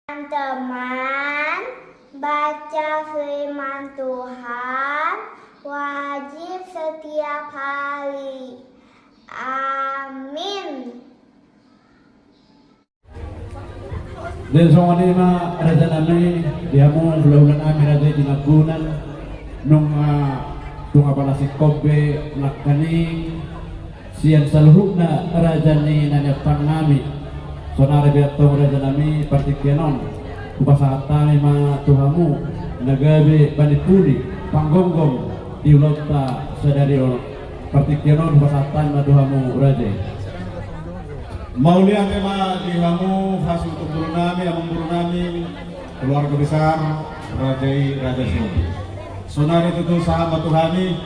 Teman-teman, baca firman Tuhan wajib setiap hari. Amin. Dan soalnya lima raja nami dia mau bulan kami raja di nabunan nung apala si kobe nakani sian saluhna raja ni nanya pangami sonare biar tahu raja nami partikianon upasahat kami ma tuhamu nagabe banipuli panggonggong diulota sadari partikianon upasahat ma tuhamu raja. Maulia tema dihamu khas untuk guru nami, among guru nami, keluarga besar Raja Siopi. Sonari itu sahabat Tuhani,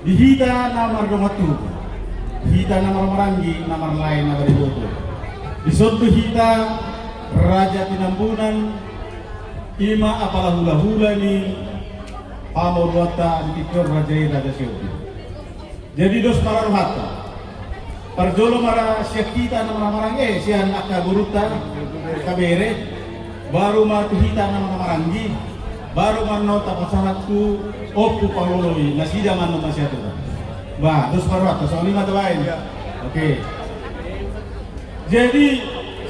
dihita namar domatu, dihita namar maranggi, namar lain namar ibutu. Disoddu hita Raja Tinambunan, ima apalah hula-hula ni, pamor wata dikikor Raja Siopi. Jadi dos pararuhata. Parjolo mara syakita na marangge siya nakaburuta kabere baru matuhita na maranggi baru manota pasaratu opu paloloi nasida mano masyado ba dos parwata so lima tawain oke jadi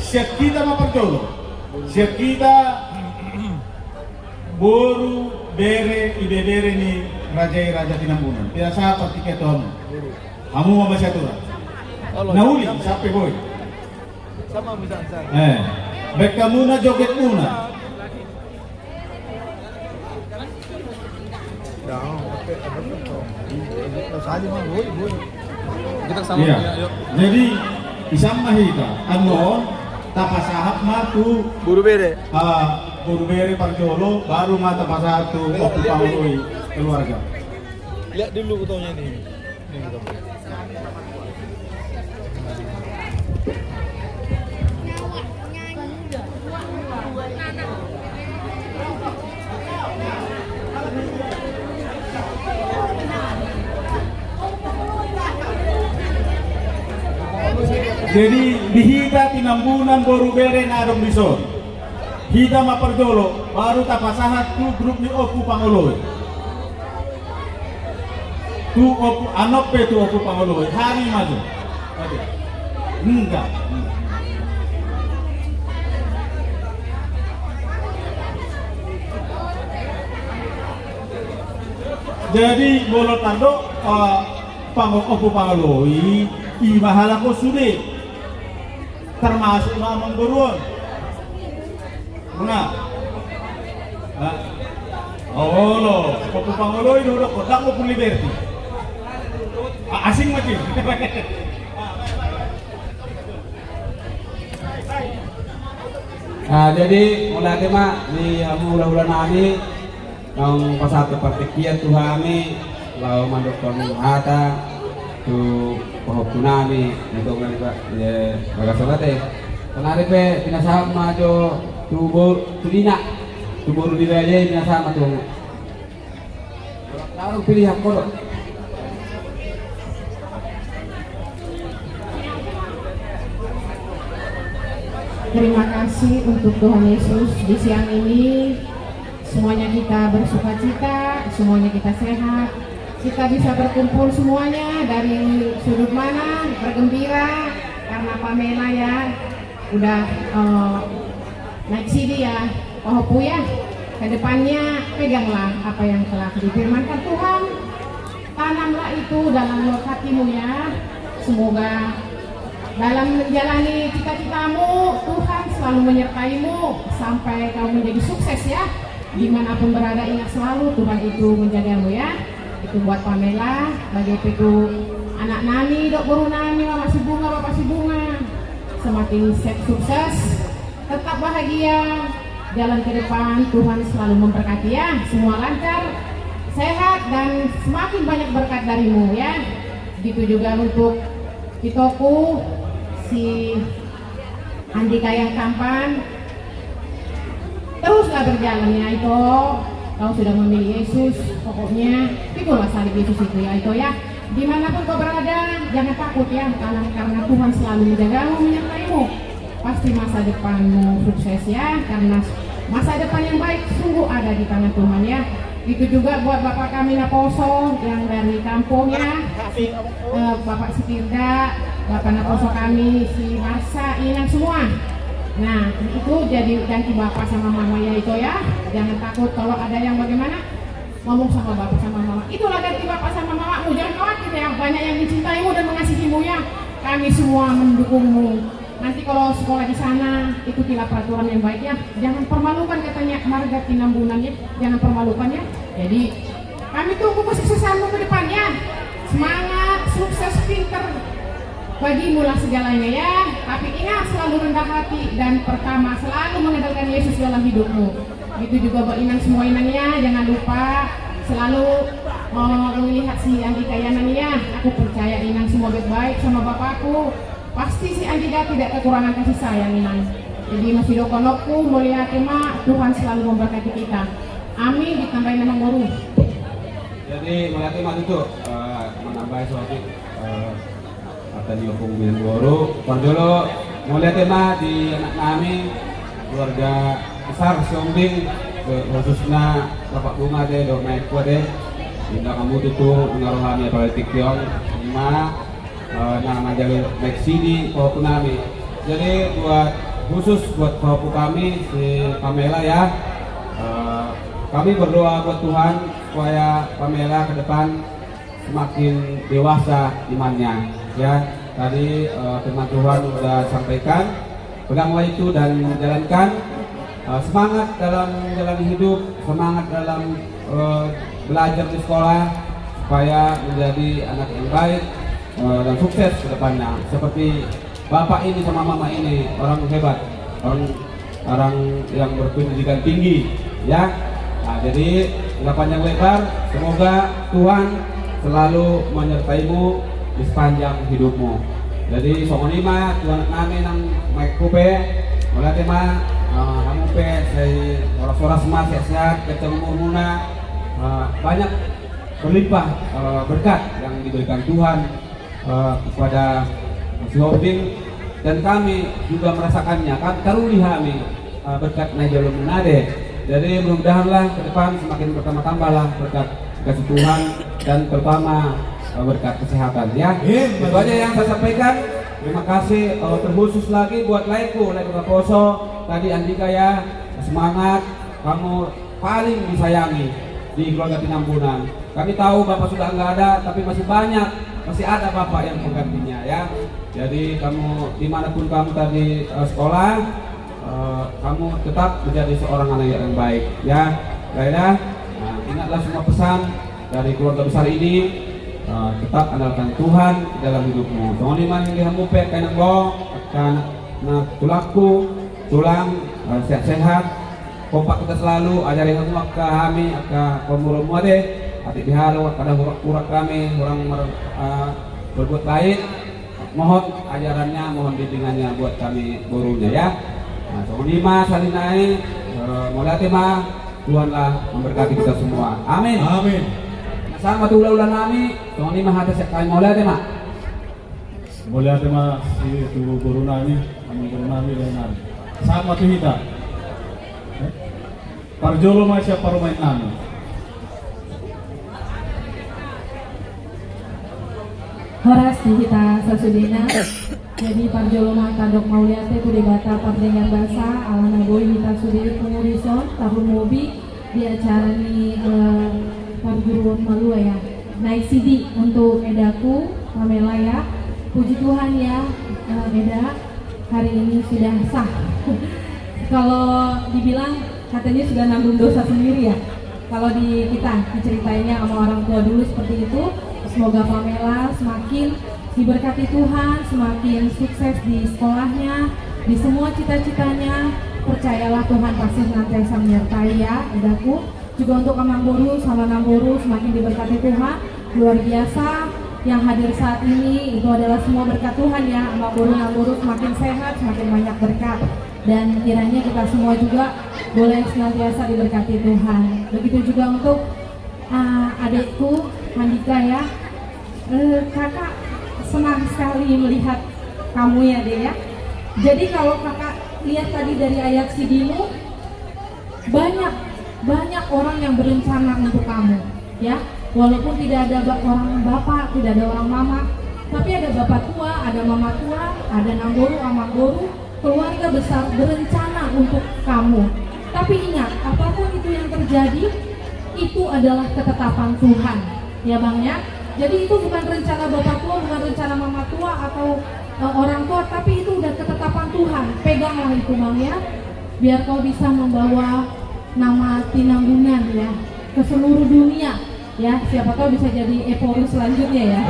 syakita ma parjolo syakita boru bere ibebere ni raja Tinambunan biasa patiketon kamu ma masyado Nauli, sampai boy. Sama bisa. Beka muna, joget muna. Kita sama Iya. ya, yuk. Jadi isang mahita, ano, tapasahap matu Buru bere. Buru bere parjolo, baru mata pasahap tu oku pangului keluarga. Lihat dulu fotonya nih. Nih gitu. Jadi dihita Tinambunan boru bere narong lison. Hita maparjolo, baru tapasahat tu grup ni oku pangului. Tu oku anope tu oku pangului hari maju. Enggak. Jadi bolot tando oku pangului imahala ko sulit termasuk mamang buruan. Muna. Oh lo, oku pangului dulu kodak oku liberty. Asing macam. Nah, jadi mulai mak di mula-mula nami yang pasal pertikian Tuhami lau manduk kami hata tu pohonami untuk mereka ya bagaimana kenari pe pinasam majo tulina tubur di aja pinasam tu lalu pilih hak kodok. Terima kasih untuk Tuhan Yesus di siang ini. Semuanya kita bersukacita, semuanya kita sehat. Kita bisa berkumpul semuanya dari sudut mana, bergembira karena Pamela ya udah naik sini ya. Oh Bu ya, kedepannya peganglah apa yang telah difirmankan Tuhan. Tanamlah itu dalam lubuk hatimu ya. Semoga dalam menjalani cita-citamu, Tuhan selalu menyertaimu sampai kau menjadi sukses ya. Dimanapun berada ingat selalu Tuhan itu menjagamu ya. Itu buat Pamela, bagi itu anak nani, dok guru nani, mama si bunga, bapak si bunga. Semakin sukses, tetap bahagia, jalan ke depan Tuhan selalu memberkati ya. Semua lancar, sehat dan semakin banyak berkat darimu ya. Begitu juga untuk Kitoku, si Andika yang tampan, teruslah berjalan ya itu. Kau sudah memilih Yesus, pokoknya pikulah salib Yesus itu ya itu ya. Dimanapun kau berada, jangan takut ya, karena Tuhan selalu menjagamu, menyertaimu. pasti masa depanmu sukses ya, karena masa depan yang baik sungguh ada di tangan Tuhan ya. Itu juga buat Bapak kami Naposo yang dari kampung ya, Bapak Sitirda, Bapak Naposo kami, si Marsa, Inang semua. Nah itu jadi ganti Bapak sama mamanya itu ya. Jangan takut kalau ada yang bagaimana ngomong sama Bapak sama Mama. Itulah ganti Bapak sama Mamamu, jangan khawatir ya. Banyak yang mencintaimu dan mengasihimu ya. Kami semua mendukungmu. Nanti kalau sekolah di sana ikutilah peraturan yang baik ya. Jangan permalukan katanya Marga Tinambunan ya. Jangan permalukan ya. Jadi kami tunggu kesuksesanmu ke depannya. Semangat, sukses, pinter. Bagimu lah segalanya ya. Tapi ingat selalu rendah hati dan pertama selalu mengandalkan Yesus dalam hidupmu. Itu juga buat Inang semua Inangnya. Jangan lupa selalu melihat si Andika Yanania. Aku percaya Inang semua baik-baik sama bapakku. Pasti si Andika tidak kekurangan kasih sayang Inang. Jadi masih dokonokku melihat mak Tuhan selalu memberkati kita. Amin. Ditambahin nama baru. Jadi melihat mak itu menambah suatu kata di hukum bilang baru. Parjolo melihat mak di anak kami keluarga besar Siombing khususnya Bapak Bunga deh, Dorna Eko deh. Indah kamu tuh mengaruhani politik yang lima. Nama jalur Meksidi Pawapu kami. Jadi buat khusus buat Pawapu kami si Pamela ya, kami berdoa buat Tuhan supaya Pamela ke depan semakin dewasa imannya ya. Tadi firman Tuhan sudah sampaikan, peganglah itu dan jalankan. Semangat dalam menjalani hidup, semangat dalam belajar di sekolah supaya menjadi anak yang baik dan sukses ke depannya. Seperti bapak ini sama mama ini orang hebat, orang yang berpendidikan tinggi ya. Nah, jadi nggak panjang lebar, semoga Tuhan selalu menyertaimu di sepanjang hidupmu. Jadi songonima Tuhan kami nang maik kupe mulai tema kamu pe saya soras-soras mas sehat ketemu muna banyak berlimpah berkat yang diberikan Tuhan kepada Siombing dan kami juga merasakannya kan karuni kami berkat Najalum Menade. Jadi mudah-mudahanlah ke depan semakin bertambah-tambahlah berkat kasih Tuhan dan terutama berkat kesehatan ya. Itu aja yang saya sampaikan. Terima kasih terkhusus lagi buat Laiku Naposo tadi Andika ya, semangat, kamu paling disayangi di keluarga Tinambunan. Kami tahu Bapak sudah nggak ada tapi masih banyak, masih ada Bapak yang menggantinya ya. Jadi kamu dimanapun kamu tadi sekolah, kamu tetap menjadi seorang anak yang baik ya. Baiklah, nah, ingatlah semua pesan dari keluarga besar ini. Tetap andalkan Tuhan dalam hidupmu. Jangan iman yang dihamupe kainan bo, akan tulaku, tulang sehat-sehat. Kompak kita selalu ajari kamu ke kami, ke pemurung ade, atik dihalu pada hurak-hurak kami, orang berbuat baik. Mohon ajarannya, mohon bimbingannya buat kami gurunya ya. Nah, jangan iman salinai, mulai tema Tuhanlah memberkati kita semua. Amin. Amin. Sama tuh ulah nami, tong ni mahata sa kay mulai deh mak. Mulai tema si tu guru nami, kami guru nami dan nami. Sama tu kita. Parjolo masih parumain nami. Horas di kita sasudina. Jadi Parjolo Tandok Mauliate Pudi Bata Pardenggan Basa Alana Boy Hita Sudiri Pengurison Tahun Mobi di acara ini Parjuruan Malu ya. Naik CD untuk Edaku Pamela ya. Puji Tuhan ya Eda hari ini sudah sah. Kalau dibilang katanya sudah nanggung dosa sendiri ya. Kalau di kita diceritainnya sama orang tua dulu seperti itu. Semoga Pamela semakin diberkati Tuhan, semakin sukses di sekolahnya, di semua cita-citanya. Percayalah Tuhan pasti senantiasa menyertai ya Edaku. Juga untuk Amang Boru sama Namboru semakin diberkati Tuhan. Luar biasa yang hadir saat ini itu adalah semua berkat Tuhan ya. Amang Boru Namboru semakin sehat, semakin banyak berkat. Dan kiranya kita semua juga boleh senantiasa diberkati Tuhan. Begitu juga untuk adikku Mandika ya. Kakak senang sekali melihat kamu ya Dek ya. Jadi kalau kakak lihat tadi dari ayat sidimu, banyak orang yang berencana untuk kamu, ya. Walaupun tidak ada orang bapak, tidak ada orang mama, tapi ada bapak tua, ada mama tua, ada nanggoru, amanggoru, keluarga besar berencana untuk kamu. Tapi ingat, apapun itu yang terjadi, itu adalah ketetapan Tuhan, ya Bang ya. Jadi itu bukan rencana bapak tua, bukan rencana mama tua atau orang tua, tapi itu udah ketetapan Tuhan. Peganglah itu Bang ya, biar kau bisa membawa nama Tinambunan ya ke seluruh dunia ya. Siapa tahu bisa jadi Epori selanjutnya ya.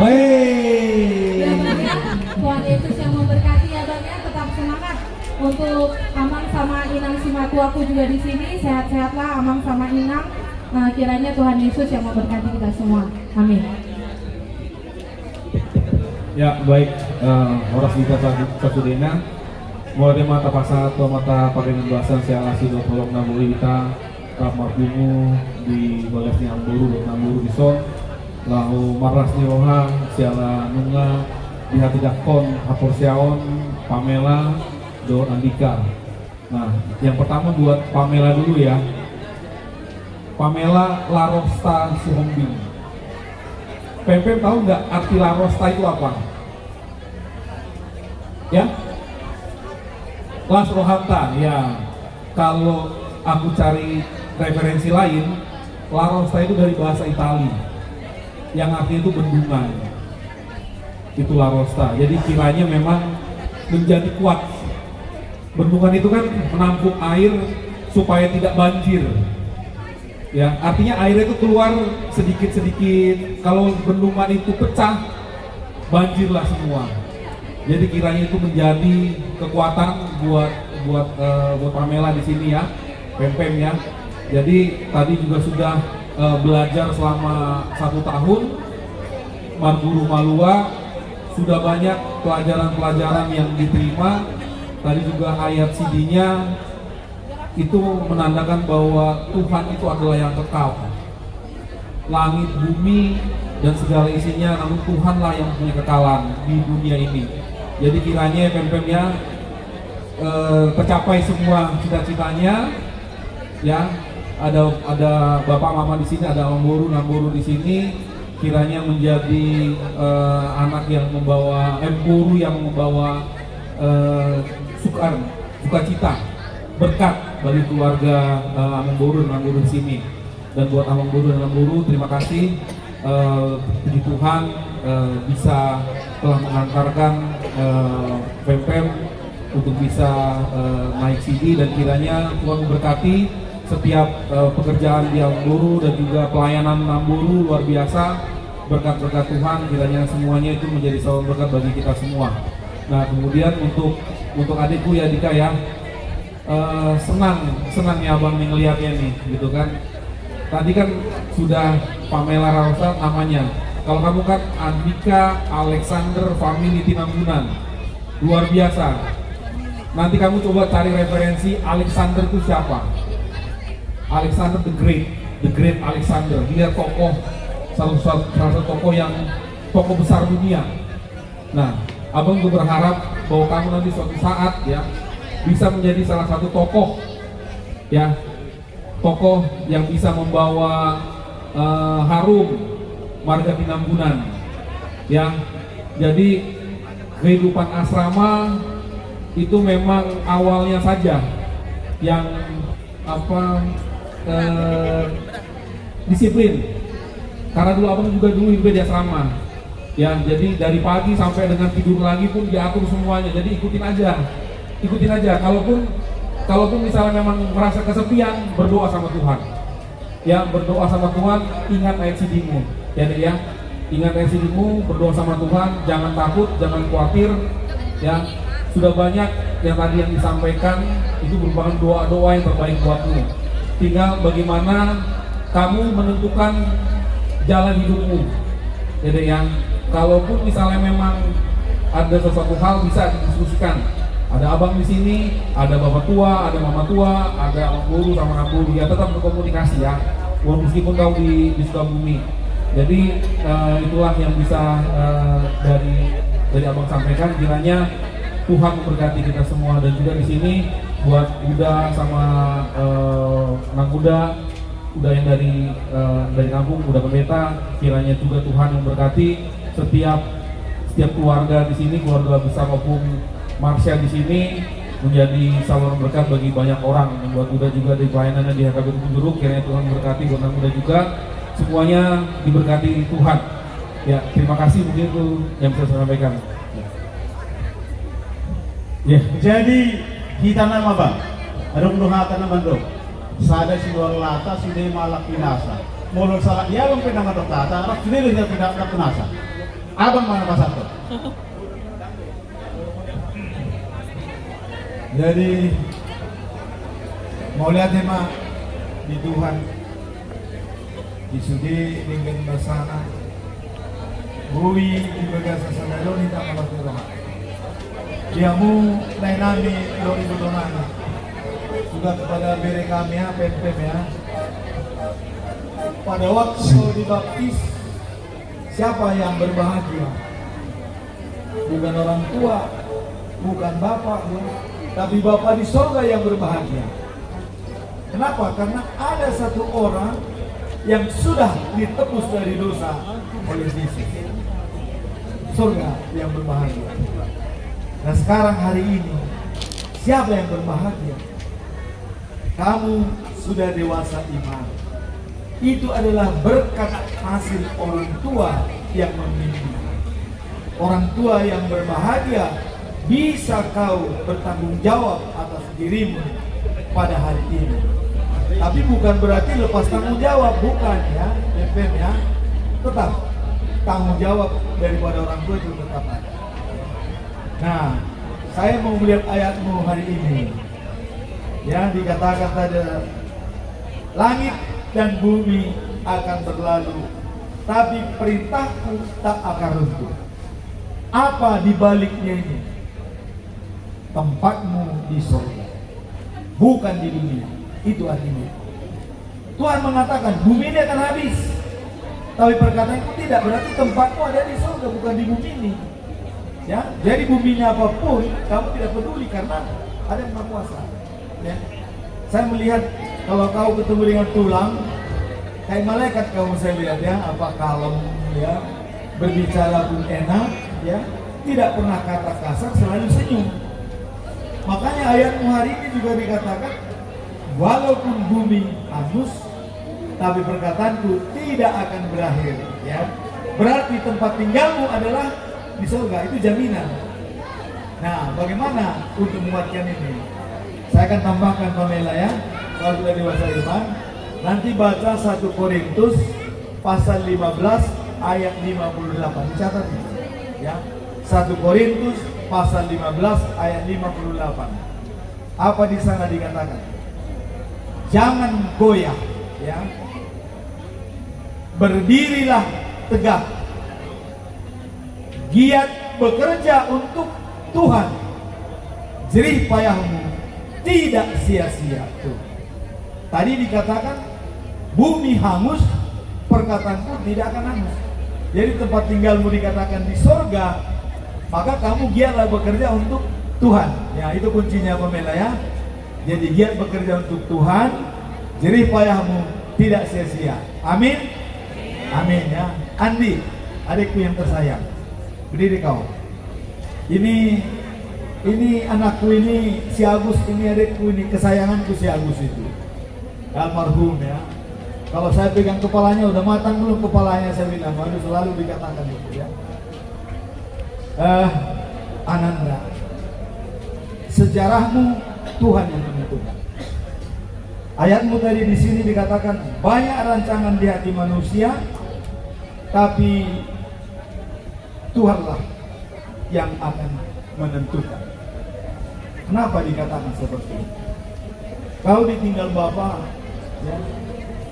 Ya Bang ya, Tuhan Yesus yang memberkati ya Bang ya. Tetap semangat untuk Amang sama Inang Simatuaku juga di sini. Sehat-sehatlah Amang sama Inang. Kiranya Tuhan Yesus yang memberkati kita semua. Amin. Ya baik, oras kita sasudena mulai mata pasat atau mata pakai bahasan saya asli do tolong namburi kita kamar bungu di bagasnya amburu namburu di son lahu maras ni roha siala nunga di hati dakon hapor siaon Pamela do Andika. Nah yang pertama buat Pamela dulu ya. Pamela Larosta Suhombing. Pempem tahu nggak arti Larosta itu apa? Ya? Las Rohanta, ya. Kalau aku cari referensi lain, Larosta itu dari bahasa Itali, yang artinya itu bendungan. Itu Larosta. Jadi kiranya memang menjadi kuat. Bendungan itu kan menampung air supaya tidak banjir. Ya, artinya airnya itu keluar sedikit-sedikit. Kalau bendungan itu pecah, banjirlah semua. Jadi kiranya itu menjadi kekuatan buat Pamela di sini ya, Pempem ya. Jadi tadi juga sudah belajar selama 1 tahun, Marguru Malua, sudah banyak pelajaran-pelajaran yang diterima. Tadi juga ayat CD-nya itu menandakan bahwa Tuhan itu adalah yang kekal. Langit, bumi, dan segala isinya, namun Tuhanlah yang punya kekalan di dunia ini. Jadi kiranya Pempem ya tercapai semua cita-citanya. Ya, ada bapak mama di sini, ada namburu di sini. Kiranya menjadi anak yang membawa guru yang membawa sukacita, berkat bagi keluarga Amangboru dan Amangboru di sini. Dan buat Amangboru dan Amangboru, terima kasih, puji Tuhan bisa telah mengantarkan Pempem untuk bisa naik CD, dan kiranya Tuhan memberkati setiap pekerjaan di Amangboru dan juga pelayanan Amangboru luar biasa. Berkat-berkat Tuhan kiranya semuanya itu menjadi selalu berkat bagi kita semua. Nah kemudian untuk adikku ya Dika ya, senang ya abang nih ngeliatnya nih gitu kan. Tadi kan sudah Pamela Rosa namanya. Kalau kamu kan Andika Alexander Family Tinambunan, luar biasa. Nanti kamu coba cari referensi Alexander itu siapa? Alexander the Great Alexander. Dia tokoh, salah satu tokoh yang tokoh besar dunia. Nah, abang juga berharap bahwa kamu nanti suatu saat ya bisa menjadi salah satu tokoh ya, tokoh yang bisa membawa harum marga Tinambunan ya. Jadi kehidupan asrama itu memang awalnya saja yang disiplin, karena dulu abang juga dulu hidup di asrama ya. Jadi dari pagi sampai dengan tidur lagi pun diatur semuanya. Jadi ikutin aja. Kalaupun misalnya memang merasa kesepian, berdoa sama Tuhan. Ya, berdoa sama Tuhan, ingat ayat CD-mu. Ya, Dek ya. Ingat ayat CD-mu, berdoa sama Tuhan, jangan takut, jangan khawatir. Ya, sudah banyak yang tadi yang disampaikan itu merupakan doa-doa yang terbaik buatmu. Tinggal bagaimana kamu menentukan jalan hidupmu. Ya, Dek ya. Kalaupun misalnya memang ada sesuatu hal bisa didiskusikan. Ada abang di sini, ada bapak tua, ada mama tua, ada abang guru sama anak guru. Ya tetap berkomunikasi ya, meskipun kau di Sukabumi. Jadi itulah yang bisa dari abang sampaikan. Kiranya Tuhan memberkati kita semua, dan juga di sini buat Uda sama anak Uda yang dari kampung, Uda Pendeta, kiranya juga Tuhan memberkati setiap keluarga di sini, keluarga besar maupun Marsha di sini, menjadi saluran berkat bagi banyak orang. Dan buat Uda juga di pelayanannya di HKBP Penjuru, kiranya Tuhan memberkati, buat anak Uda juga semuanya diberkati Tuhan. Ya, terima kasih, mungkin itu yang bisa saya sampaikan. Ya, jadi kita nama bang, adong dohata naman dong. Sada si luar lata sudah malak pinasa. Mulur salah dia bang pinang adok tata, rak sendiri dia tidak pinasa. Abang mana pasatu? Jadi mau lihat ya mak di Tuhan di sudi dengan basana bui di bagasa sanado ni tak malas roh. Diamu lain nami lo ibu donana juga kepada bere kami ya pempem ya. Pada waktu dibaptis siapa yang berbahagia? Bukan orang tua, bukan bapak ya. Tapi Bapa di sorga yang berbahagia. Kenapa? Karena ada satu orang yang sudah ditebus dari dosa oleh Yesus. Sorga yang berbahagia. Nah sekarang hari ini, siapa yang berbahagia? Kamu sudah dewasa iman. Itu adalah berkat hasil orang tua yang memimpin. Orang tua yang berbahagia, bisa kau bertanggung jawab atas dirimu pada hari ini. Tapi bukan berarti lepas tanggung jawab, bukan ya, FM ya. Tetap tanggung jawab daripada orang tua itu tetap ada. Nah, saya mau melihat ayatmu hari ini. Ya, dikatakan tadi langit dan bumi akan berlalu, tapi perintahku tak akan runtuh. Apa dibaliknya ini? Tempatmu di surga, bukan di dunia. Itu artinya Tuhan mengatakan bumi ini akan habis, tapi perkataanku tidak, berarti tempatmu ada di surga, bukan di bumi ini ya. Jadi buminya apapun kamu tidak peduli karena ada yang Maha Kuasa ya. Saya melihat kalau kau ketemu dengan tulang kayak malaikat, kamu saya lihat ya, apa kalem ya, berbicara pun enak ya, tidak pernah kata kasar, selalu senyum. Makanya ayatmu hari ini juga dikatakan, walaupun bumi hangus, tapi perkataanku tidak akan berakhir. Ya, berarti tempat tinggalmu adalah di surga, itu jaminan. Nah, bagaimana untuk menguatkan ini? Saya akan tambahkan Pamela ya, kalau sudah dewasa iman, nanti baca 1 Korintus pasal 15 ayat 58, dicatat ya. 1 Korintus pasal 15 ayat 58. Apa di sana dikatakan? Jangan goyah ya. Berdirilah tegak. Giat bekerja untuk Tuhan. Jerih payahmu tidak sia-sia. Tadi dikatakan bumi hangus, perkataanku tidak akan hangus. Jadi tempat tinggalmu dikatakan di sorga, maka kamu giatlah bekerja untuk Tuhan. Ya, itu kuncinya Pamela ya. Jadi giat bekerja untuk Tuhan, jerih payahmu tidak sia-sia. Amin. Amin ya. Andi, adikku yang tersayang, berdiri kau. Ini anakku ini, si Agus ini, adikku ini, kesayanganku si Agus itu. Almarhum ya. Kalau saya pegang kepalanya, udah matang belum kepalanya, saya bilang, waduh, selalu dikatakan itu ya. Ananda, sejarahmu Tuhan yang menentukan. Ayatmu tadi di sini dikatakan banyak rancangan di hati manusia, tapi Tuhanlah yang akan menentukan. Kenapa dikatakan seperti itu? Kau ditinggal bapak, ya.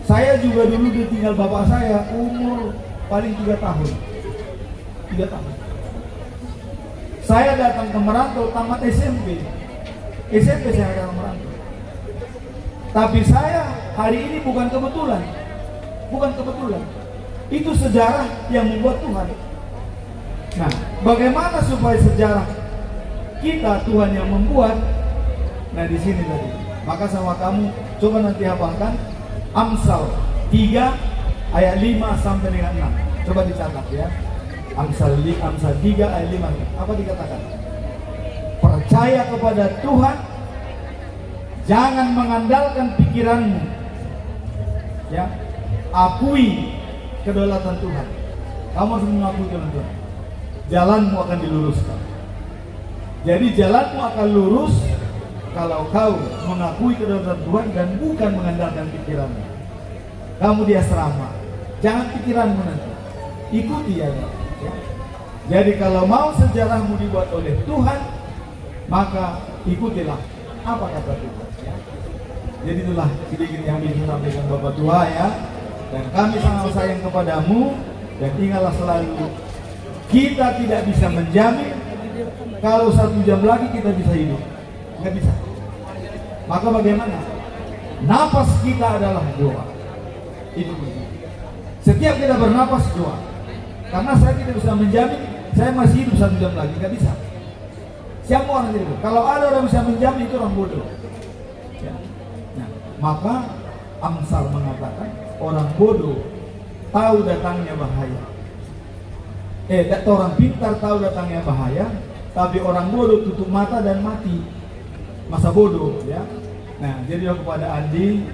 Saya juga dulu ditinggal bapak saya umur paling 3 tahun. 3 tahun. Saya datang ke merantau tamat SMP. SMP saya datang merantau. Tapi saya hari ini bukan kebetulan. Bukan kebetulan. Itu sejarah yang membuat Tuhan. Nah, bagaimana supaya sejarah kita Tuhan yang membuat. Nah di sini tadi. Maka sama kamu coba nanti hafalkan Amsal 3 ayat 5 sampai dengan 6. Coba dicatat ya. Amsal 3 ayat 5. Apa dikatakan? Percaya kepada Tuhan, jangan mengandalkan pikiranmu. Ya, akui kedaulatan Tuhan. Kamu harus mengakui kedaulatan Tuhan. Jalanmu akan diluruskan. Jadi jalanmu akan lurus kalau kau mengakui kedaulatan Tuhan dan bukan mengandalkan pikiranmu. Kamu di asrama, jangan pikiranmu nanti, ikuti ya. Jadi kalau mau sejarahmu dibuat oleh Tuhan, maka ikutilah apa kata Tuhan. Ya. Jadi itulah sedikit yang bisa sampaikan Bapak Tua ya. Dan kami sangat sayang kepadamu, dan ingatlah selalu kita tidak bisa menjamin kalau 1 jam lagi kita bisa hidup, nggak bisa. Maka bagaimana? Napas kita adalah doa. Itu penting. Setiap kita bernapas doa. Karena saya tidak bisa menjamin saya masih hidup 1 jam lagi, nggak bisa. Siapa orang itu? Kalau ada orang bisa menjamin, itu orang bodoh. Ya. Nah, maka Amsal mengatakan orang bodoh tahu datangnya bahaya. Orang pintar tahu datangnya bahaya, tapi orang bodoh tutup mata dan mati. Masa bodoh, ya. Nah, jadi kepada Andi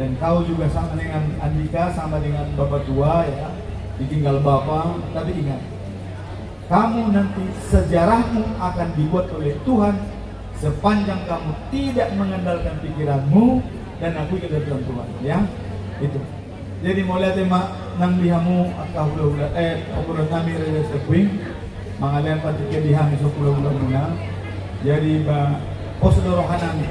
dan kau juga sama dengan Andika, sama dengan Bapak Tua, ya. Ditinggal Bapak, tapi ingat, kamu nanti sejarahmu akan dibuat oleh Tuhan sepanjang kamu tidak mengandalkan pikiranmu dan akui kedaulatan Tuhan, ya. Itu. Jadi mulai tema nang dihamu akahula obrolan kami reda sepuing mangalian patika dihami sokula-ula muna. Jadi ba posdorohanan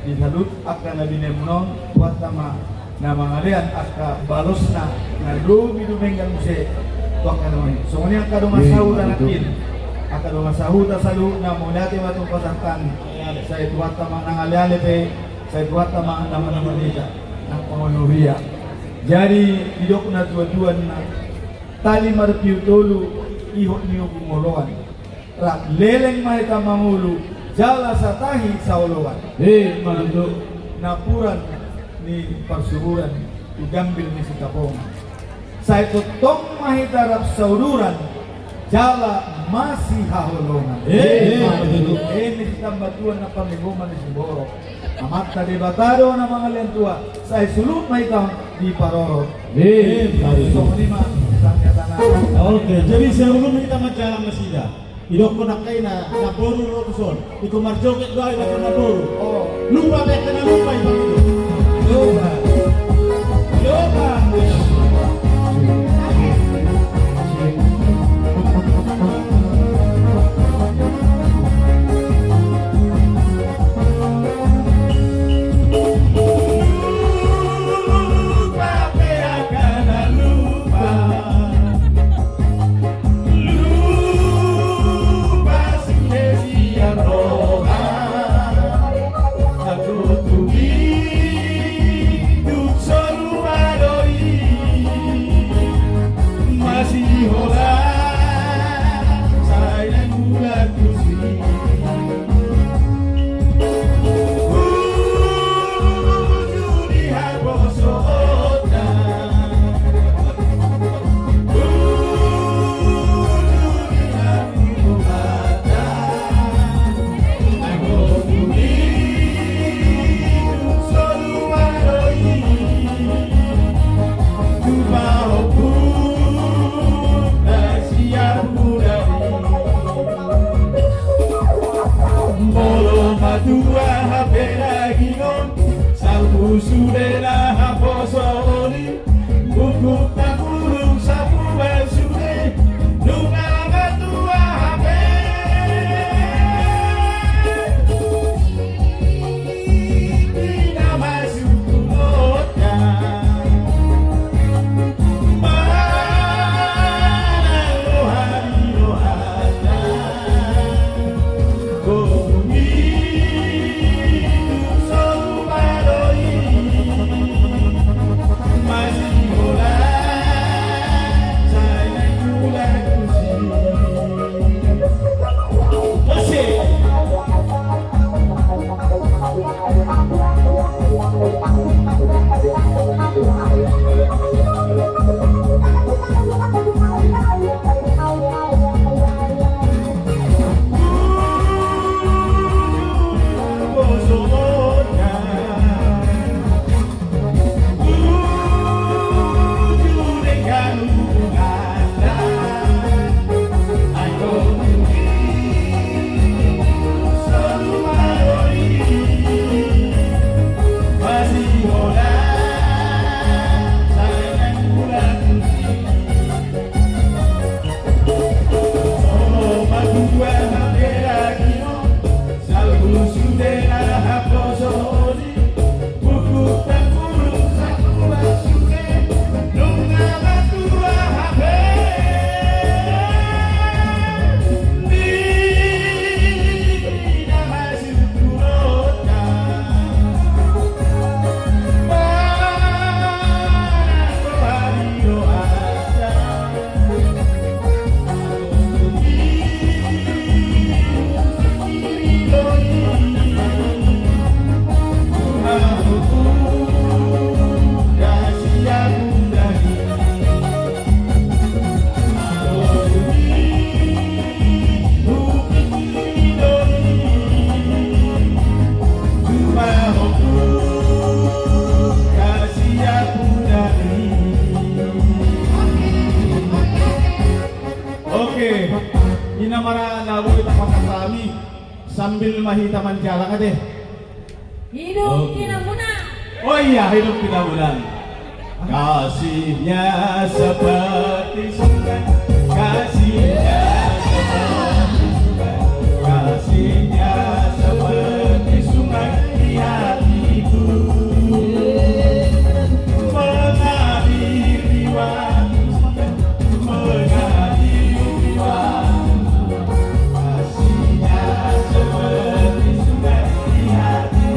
disalut akan nabi nemunon buat nama mangalian aka balosna ngadu bidumenggan muse tuakan namanya. Soalnya kadung masahu tanakin. Akadung masahu tasalu na mulai tema tu pasangkan saya buat tama nangalian lepe saya buat tama nama-nama dia nang pengonoria. Jadi hidok na tuan-tuan na tali marpiu tolu ihok niyo kumoloan rak leleng mereka mamulu jala satahi saoloan mandu napuran ni persuburan ugambil ni sikapongan saya tutong mahitarap sauduran jala masih haholongan ini tambatuan na pamiguman ni Siborok amat tadi batado na mga lentua sa isulut may kam di paroro. So lima sangya tanah. Oke, jadi sebelum kita menjalan masida, idok ko na kay na boru ro tuson. Iko marjoket doy na kana boru. Oh, lupa be kana lupa ito. Lupa. Lupa. ambil mahita manjalang deh. Hidup Oke. Kinambunan. Oh iya, hidup Kinambunan. Kasihnya seperti sungai, kasihnya seperti sungai, kasihnya seperti sungai di hatiku, mengalir jiwaku, mengalir jiwaku, kasihnya seperti sungai di hatiku.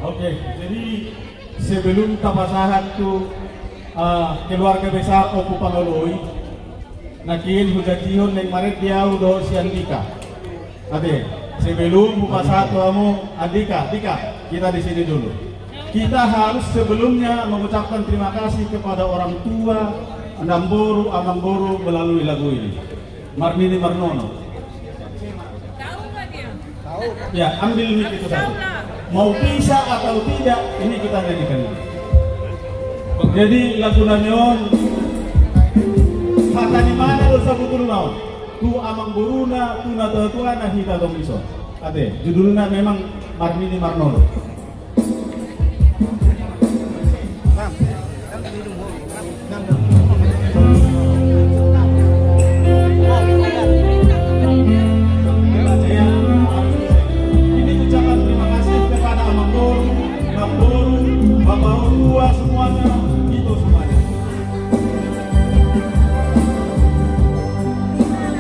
Oke, jadi sebelum tapasahan tu keluarga besar Opu Pangaloi, nakin hujatihon neng maret dia udah si Andika. Ade, sebelum buka satu kamu Andika, kita di sini dulu. Kita harus sebelumnya mengucapkan terima kasih kepada orang tua Andamboru, Amangboru melalui lagu ini. Marmini Marnono. Tahu nggak dia? Ya, ambil mic itu satu. Mau bisa atau tidak, ini kita nyanyikan. Jadi lagu nanyon kata di mana lo sabutur naon? Tu amang buruna, tu nata tuana hita dong iso. Ade, judulnya memang Marmini Marnono. Ini ucapan terima kasih kepada Amangboru, Namboru, Bapak tua semuanya, itu semuanya.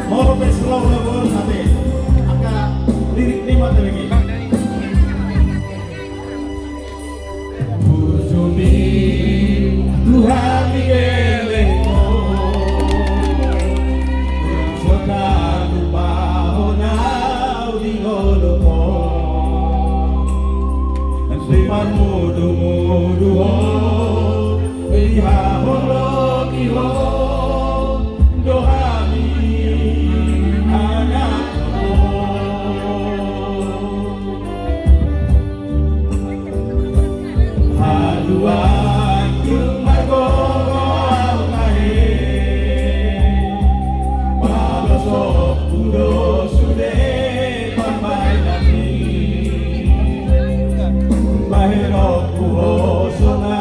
Mau slow level nanti, agak lirik lima lagi. Bujuni Tuhan dieleko, Sotan bahonau di ngolomo, Sliman mudu ho, Biha holo kiho, Dohami anakmu. Haduan kumargogo au kahe, Balosok udo sude pambai nami, Mahero kuho songa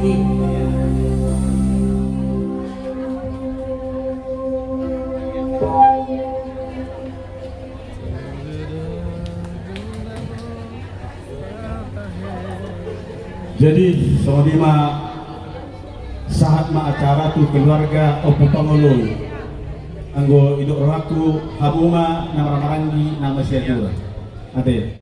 Gusti. Jadi sodima saat ma acara tu keluarga opo pangolo anggo idok raku habuma nama marangi nama siatura ate